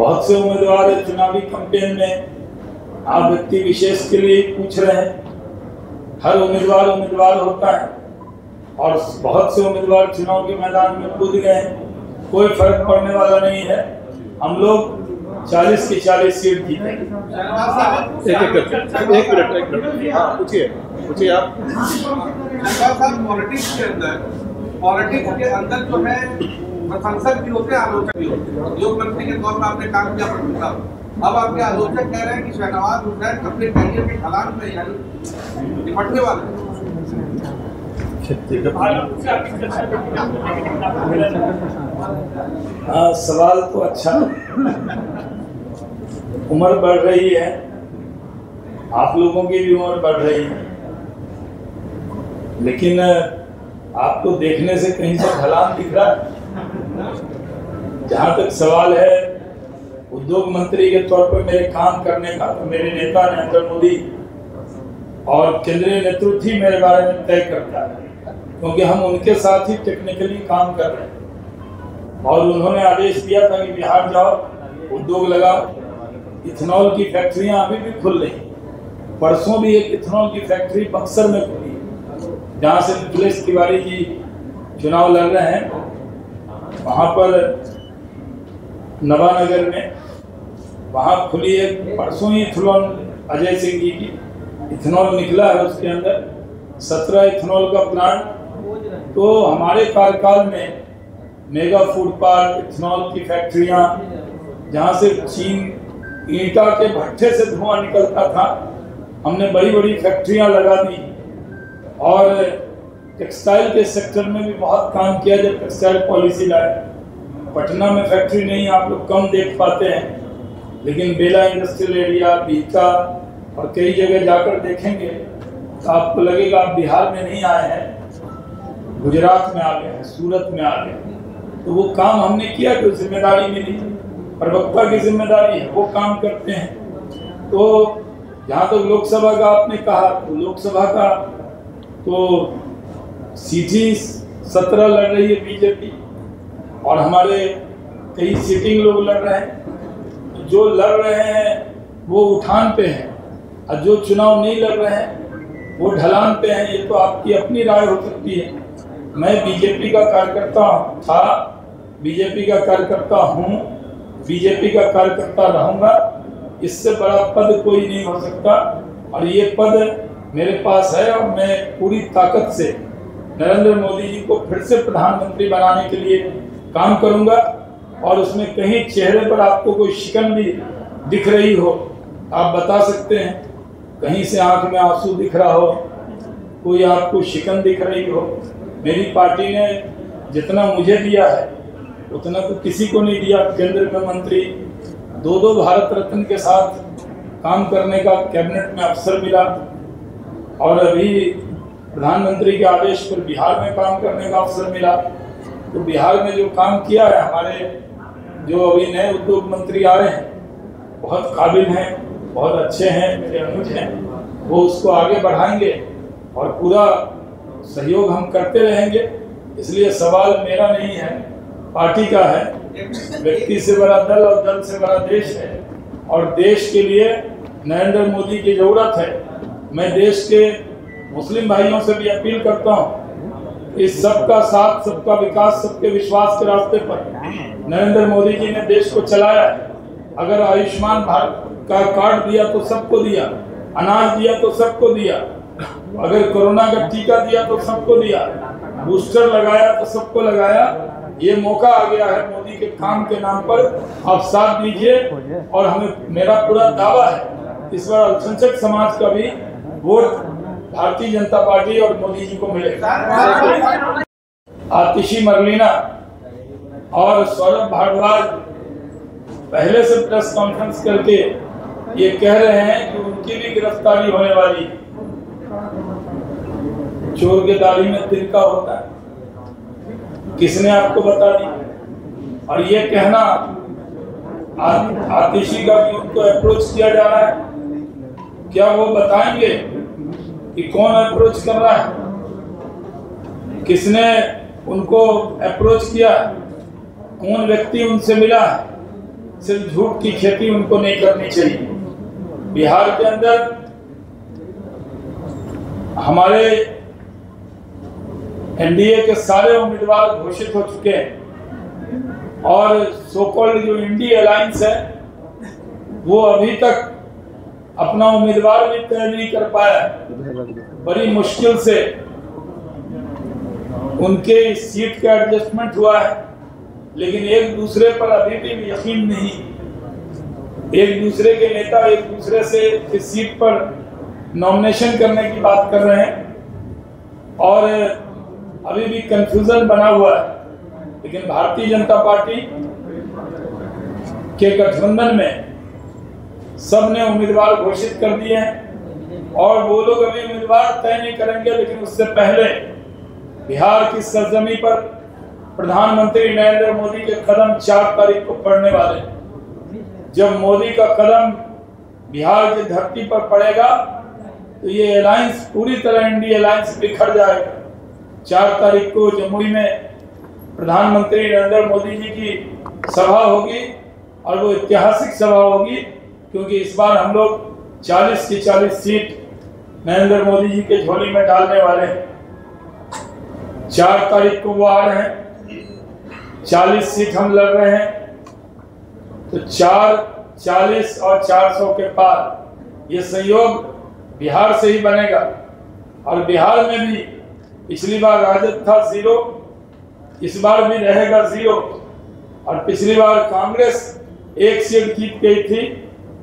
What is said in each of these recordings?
बहुत से उम्मीदवार चुनावी कैंपेन में आप व्यक्ति विशेष के लिए पूछ रहे हैं। हर उम्मीदवार होता है और बहुत से उम्मीदवार चुनाव के मैदान में कूद गए हैं, कोई फर्क पड़ने वाला नहीं है। हम लोग 40 की 40 सीट जीतेंगे। एक मिनट हाँ पूछिए आप। पॉलिटिक्स के अंदर जो है प्रशंसक भी होते हैं, आलोचक भी होते हैं। उद्योग मंत्री के तौर पर आपने काम किया पड़ता। अब आपके आलोचक कह रहे हैं कि शहनवाज हुसैन अपने करियर के ढलान में यानी निपटने वाले। हाँ, सवाल तो अच्छा। उम्र बढ़ रही है, आप लोगों की भी उम्र बढ़ रही है, लेकिन आपको देखने से कहीं से ढलान दिख रहा है? जहाँ तक सवाल है उद्योग मंत्री के तौर पर मेरे काम करने का, तो मेरे नेता नरेंद्र मोदी और केंद्रीय नेतृत्व ही मेरे बारे में तय करता है, क्योंकि हम उनके साथ ही टेक्निकली काम कर रहे हैं। और उन्होंने आदेश दिया था कि बिहार जाओ, उद्योग लगाओ। इथेनॉल की फैक्ट्रियां अभी भी खुल रही। परसों भी एक इथेनॉल की फैक्ट्री बक्सर में खुली, जहाँ से मिथिलेश तिवारी जी चुनाव लड़ रहे हैं। वहाँ पर नवानगर में वहाँ खुली है, परसों ही इथेनॉल अजय सिंह जी की इथेनॉल निकला है, उसके अंदर 17 इथेनॉल का प्लांट। तो हमारे कार्यकाल में मेगा फूड पार्क, इथेनॉल की फैक्ट्रियाँ, जहाँ से चीन ईंटा के भट्ठे से धुआं निकलता था, हमने बड़ी बड़ी फैक्ट्रियाँ लगा दी। और टेक्सटाइल के सेक्टर में भी बहुत काम किया जब टेक्सटाइल पॉलिसी लाए। पटना में फैक्ट्री नहीं, आप लोग कम देख पाते हैं, लेकिन बेला इंडस्ट्रियल एरिया, बीता और कई जगह जाकर देखेंगे तो आपको लगेगा आप बिहार में नहीं आए हैं, गुजरात में आ गए हैं, सूरत में आ गए। तो वो काम हमने किया, तो जिम्मेदारी मिली, प्रवक्ता की जिम्मेदारी है, वो काम करते हैं। तो जहाँ तक लोकसभा का आपने कहा, तो लोकसभा का तो सीधी 17 लड़ रही है बीजेपी, और हमारे कई सिटिंग लोग लड़ रहे हैं। जो लड़ रहे हैं वो उठान पे हैं, और जो चुनाव नहीं लड़ रहे हैं वो ढलान पे हैं। ये तो आपकी अपनी राय हो सकती है। मैं बीजेपी का कार्यकर्ता था, बीजेपी का कार्यकर्ता हूँ, बीजेपी का कार्यकर्ता रहूँगा। इससे बड़ा पद कोई नहीं हो सकता, और ये पद मेरे पास है। और मैं पूरी ताकत से नरेंद्र मोदी जी को फिर से प्रधानमंत्री बनाने के लिए काम करूँगा। और उसमें कहीं चेहरे पर आपको कोई शिकन भी दिख रही हो, आप बता सकते हैं। कहीं से आंख में आंसू दिख रहा हो, कोई आपको शिकन दिख रही हो। मेरी पार्टी ने जितना मुझे दिया है उतना तो किसी को नहीं दिया। केंद्र में मंत्री, 2 भारत रत्न के साथ काम करने का कैबिनेट में अवसर मिला, और अभी प्रधानमंत्री के आदेश पर बिहार में काम करने का अवसर मिला। तो बिहार में जो काम किया है, हमारे जो अभी नए उद्योग मंत्री आ रहे हैं, बहुत काबिल हैं, बहुत अच्छे हैं, मेरे अनुज हैं, वो उसको आगे बढ़ाएंगे और पूरा सहयोग हम करते रहेंगे। इसलिए सवाल मेरा नहीं है, पार्टी का है। व्यक्ति से बड़ा दल और दल से बड़ा देश है, और देश के लिए नरेंद्र मोदी की जरूरत है। मैं देश के मुस्लिम भाइयों से भी अपील करता हूँ, इस सबका साथ, सबका विकास, सबके विश्वास के रास्ते पर नरेंद्र मोदी जी ने देश को चलाया है। अगर आयुष्मान भारत का कार्ड दिया तो सबको दिया, अनाज दिया तो सबको दिया, अगर कोरोना का टीका दिया तो सबको दिया, बूस्टर लगाया तो सबको लगाया। ये मौका आ गया है मोदी के काम के नाम पर, आप साथ दीजिए। और हमें, मेरा पूरा दावा है इस बार अल्पसंख्यक समाज का भी वोट भारतीय जनता पार्टी और मोदी जी को मिलेगा। आतिशी मरलीना और सौरभ भारद्वाज पहले से प्रेस कॉन्फ्रेंस करके ये कह रहे हैं कि उनकी भी गिरफ्तारी होने वाली है। चोर के दाढ़ी में तिनका होता है, किसने आपको बता दी? और ये कहना आतिशी का भी उनको अप्रोच किया जा रहा है, क्या वो बताएंगे कि कौन अप्रोच कर रहा है, किसने उनको अप्रोच किया, कौन व्यक्ति उनसे मिला है? सिर्फ झूठ की खेती उनको नहीं करनी चाहिए। बिहार के अंदर हमारे एनडीए के सारे उम्मीदवार घोषित हो चुके हैं और सो कॉल्ड जो इंडी अलायंस है वो अभी तक अपना उम्मीदवार भी तय नहीं कर पाया। बड़ी मुश्किल से उनके सीट का एडजस्टमेंट हुआ है, लेकिन एक दूसरे पर अभी भी यकीन नहीं। एक दूसरे के नेता एक दूसरे से इस सीट पर नॉमिनेशन करने की बात कर रहे हैं और अभी भी कंफ्यूजन बना हुआ है। लेकिन भारतीय जनता पार्टी के गठबंधन में सबने उम्मीदवार घोषित कर दिए हैं और वो लोग अभी उम्मीदवार तय नहीं करेंगे, लेकिन उससे पहले बिहार की सरजमी पर प्रधानमंत्री नरेंद्र मोदी के कदम 4 तारीख को पड़ने वाले हैं। जब मोदी का कदम बिहार की धरती पर पड़ेगा तो ये अलायंस पूरी तरह इंडी अलायंस बिखर जाएगा। 4 तारीख को जमुई में प्रधानमंत्री नरेंद्र मोदी जी की सभा होगी और वो ऐतिहासिक सभा होगी, क्योंकि इस बार हम लोग 40 की 40 सीट नरेंद्र मोदी जी के झोली में डालने वाले हैं। 4 तारीख को वो आ रहे हैं, 40 सीट हम लड़ रहे हैं, तो 4, 40 और 400 के पार ये संयोग बिहार से ही बनेगा। और बिहार में भी पिछली बार राजद था 0, इस बार भी रहेगा 0 और पिछली बार कांग्रेस 1 सीट जीत गई थी,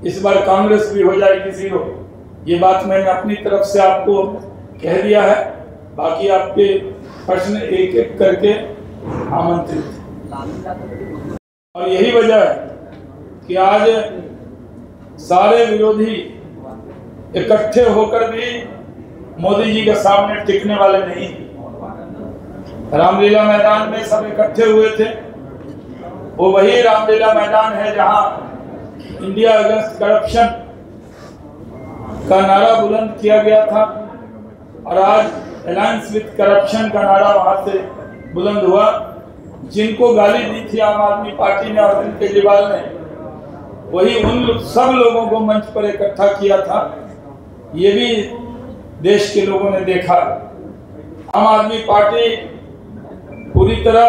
इस बार कांग्रेस भी हो जाएगी 0। ये बात मैंने अपनी तरफ से आपको कह दिया है। बाकी आपके प्रश्न एक एक करके आमंत्रित। और यही वजह है कि आज सारे विरोधी इकट्ठे होकर भी मोदी जी के सामने टिकने वाले नहीं। रामलीला मैदान में सब इकट्ठे हुए थे, वो वही रामलीला मैदान है जहां इंडिया अगेंस्ट करप्शन का नारा बुलंद किया गया था और आज अलायंस विद करप्शन का नारा वहां से बुलंद हुआ। जिनको गाली दी थी आम आदमी पार्टी ने अरविंद केजरीवाल ने, वही उन सब लोगों को मंच पर इकट्ठा किया था। ये भी देश के लोगों ने देखा। आम आदमी पार्टी पूरी तरह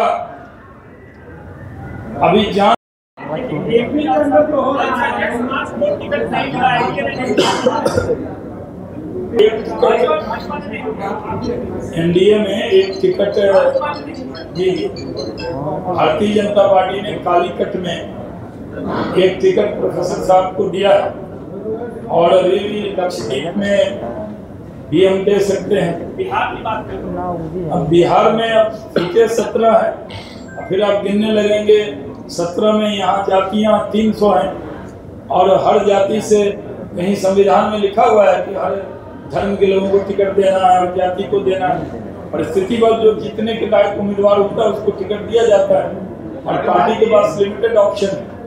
अभी जान एनडीए में एक टिकट जी भारतीय जनता पार्टी ने कालीकट में एक टिकट प्रोफेसर साहब को दिया और अभी भी लक्षद्वीप में भी हम दे सकते हैं। बिहार की बात करें, अब बिहार में अब सीटें 17 है, फिर आप गिनने लगेंगे 17 में यहाँ जातियाँ 300 हैं और हर जाति से कहीं संविधान में लिखा हुआ है कि हर धर्म के लोगों को टिकट देना है, हर जाति को देना है। परिस्थिति पर जो जीतने के लायक उम्मीदवार होता है उसको टिकट दिया जाता है और पार्टी के पास लिमिटेड ऑप्शन है।